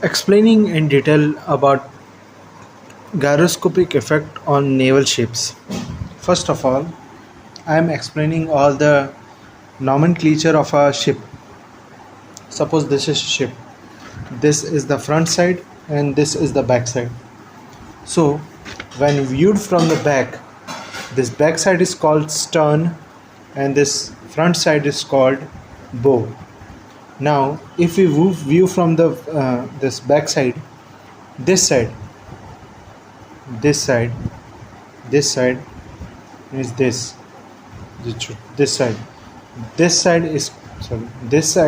Explaining in detail about gyroscopic effect on naval ships. First of all, I am explaining all the nomenclature of a ship. Suppose this is ship. This is the front side and this is the back side. So, when viewed from the back, this back side is called stern and this front side is called bow. Now, if we view from the this back side, this side, this side, this side is this side. This side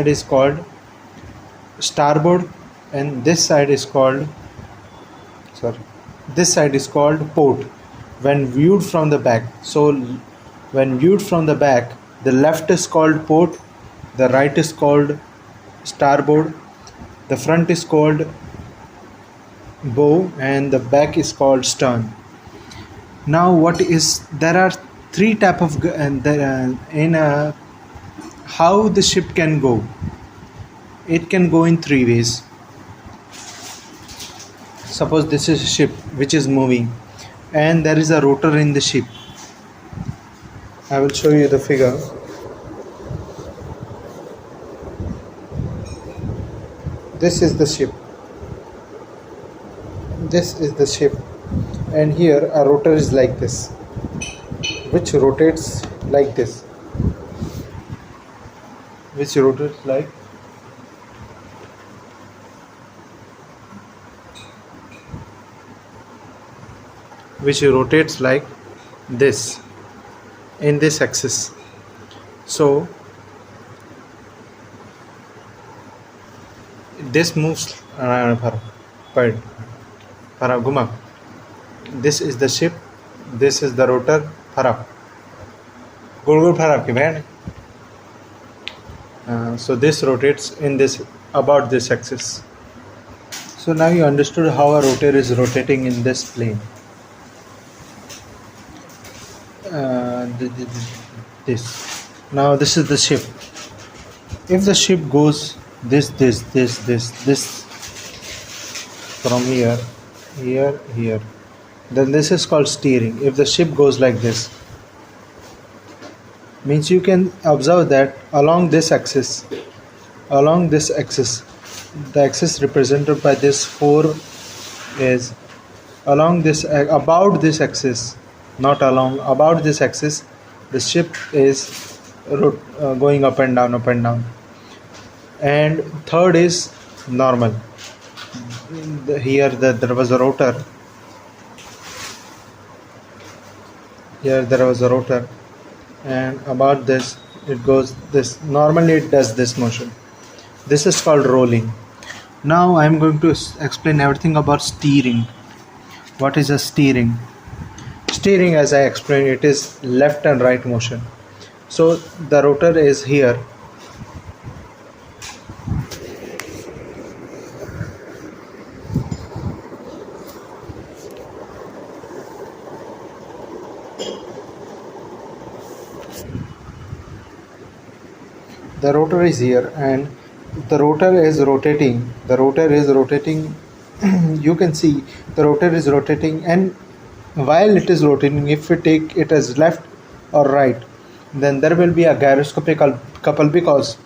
is called starboard, and this side is called port. When viewed from the back, so when viewed from the back, the left is called port, the right is called starboard, the front is called bow, and the back is called stern. Now, there are three type of how the ship can go. It can go in three ways. Suppose this is a ship which is moving, and there is a rotor in the ship. I will show you the figure. This is the ship. This is the ship, and here a rotor is like this, which rotates like this. Which rotates like this in this axis. So this moves this is the ship, this is the rotor. So this rotates in this about this axis. So now you understood how a rotor is rotating in this plane. This. Now this is the ship. If the ship goes this from here, then this is called steering. If the ship goes like this, means you can observe that along this axis, the axis represented by this 4 is along this, about this axis, not along, about this axis, the ship is going up and down. And third is normal. Here there was a rotor. And about this it goes this. Normally it does this motion. This is called rolling. Now I am going to explain everything about steering. What is a steering? Steering, as I explained, it is left and right motion. So the rotor is here. The rotor is here, and the rotor is rotating. You can see the rotor is rotating, and while it is rotating, if we take it as left or right, then there will be a gyroscopic couple, because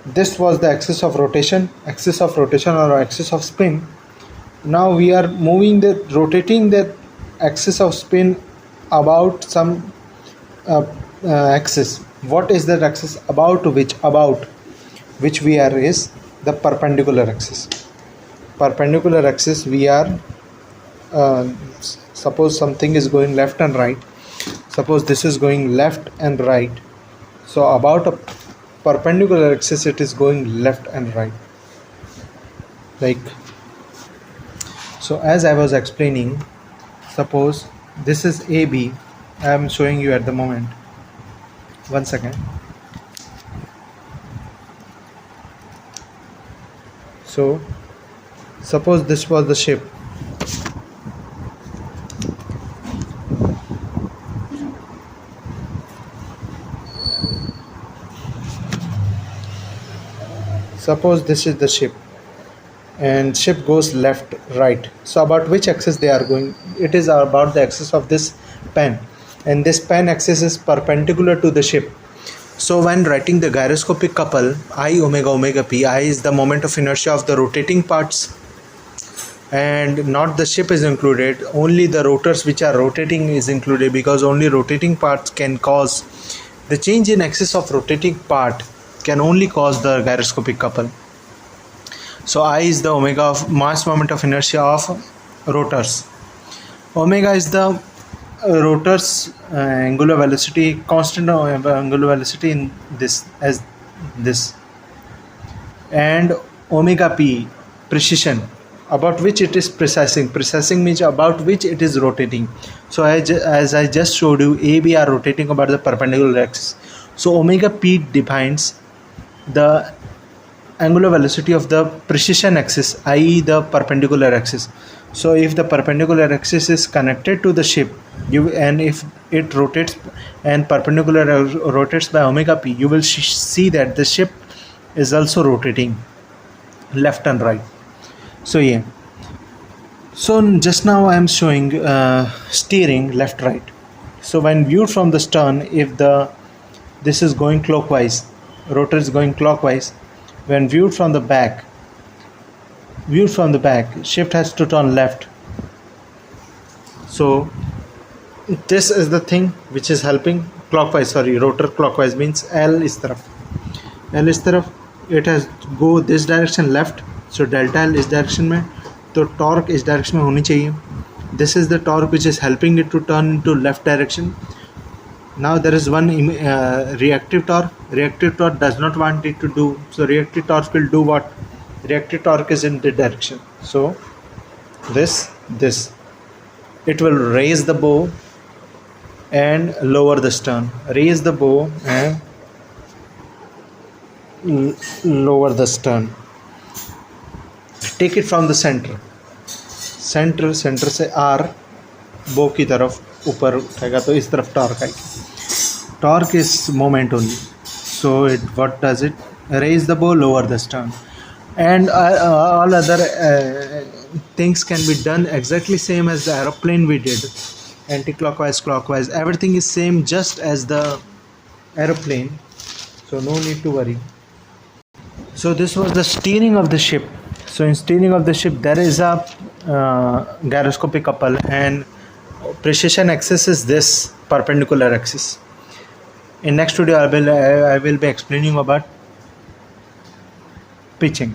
this was the axis of rotation or axis of spin. Now we are rotating the axis of spin about some axis. What is that axis? About which we are is the perpendicular axis. We are suppose something is going left and right. Suppose this is going left and right. So about a perpendicular axis, it is going left and right. So as I was explaining, suppose this is AB. I am showing you at the moment. 1 second. So suppose this was the ship. Suppose this is the ship. and ship goes left, right. So about which axis they are going? It is about the axis of this pen, and this pen axis is perpendicular to the ship. So when writing the gyroscopic couple I omega omega p, I is the moment of inertia of the rotating parts, and not the ship is included, only the rotors which are rotating is included, because only rotating parts can cause the change in axis of rotating part, can only cause the gyroscopic couple. So I is the omega of mass moment of inertia of rotors. Omega is the rotor's angular velocity, constant angular velocity in this, as this. And omega p, precision, about which it is precising. Precising means about which it is rotating. So as I just showed you, A, B are rotating about the perpendicular axis. So omega p defines the angular velocity of the precision axis, i.e. the perpendicular axis. So if the perpendicular axis is connected to the ship, and if it rotates and perpendicular rotates by omega p, you will see that the ship is also rotating left and right. So yeah, so just now I am showing steering left right. So when viewed from the stern, if this is going clockwise, rotor is going clockwise. When viewed from the back, shift has to turn left. So this is the thing which is helping clockwise, rotor clockwise means L is taraf, it has go this direction left. So delta L is direction में, तो torque इस direction में होनी चाहिए. This is the torque which is helping it to turn into left direction. Now there is one reactive torque. Reactive torque does not want it to do. So reactive torque will do what? Reactive torque is in the direction. So this it will raise the bow and lower the stern. Raise the bow and lower the stern. Take it from the center से R बो की तरफ ऊपर उठाएगा तो इस तरफ torque आएगी. Torque is moment only. So what does it? Raise the bow, lower the stern, and all other things can be done exactly same as the aeroplane we did. Anti-clockwise, clockwise, everything is same just as the aeroplane. So no need to worry. So this was the steering of the ship. So in steering of the ship, there is a gyroscopic couple, and precision axis is this perpendicular axis. In next video, I will be explaining about pitching.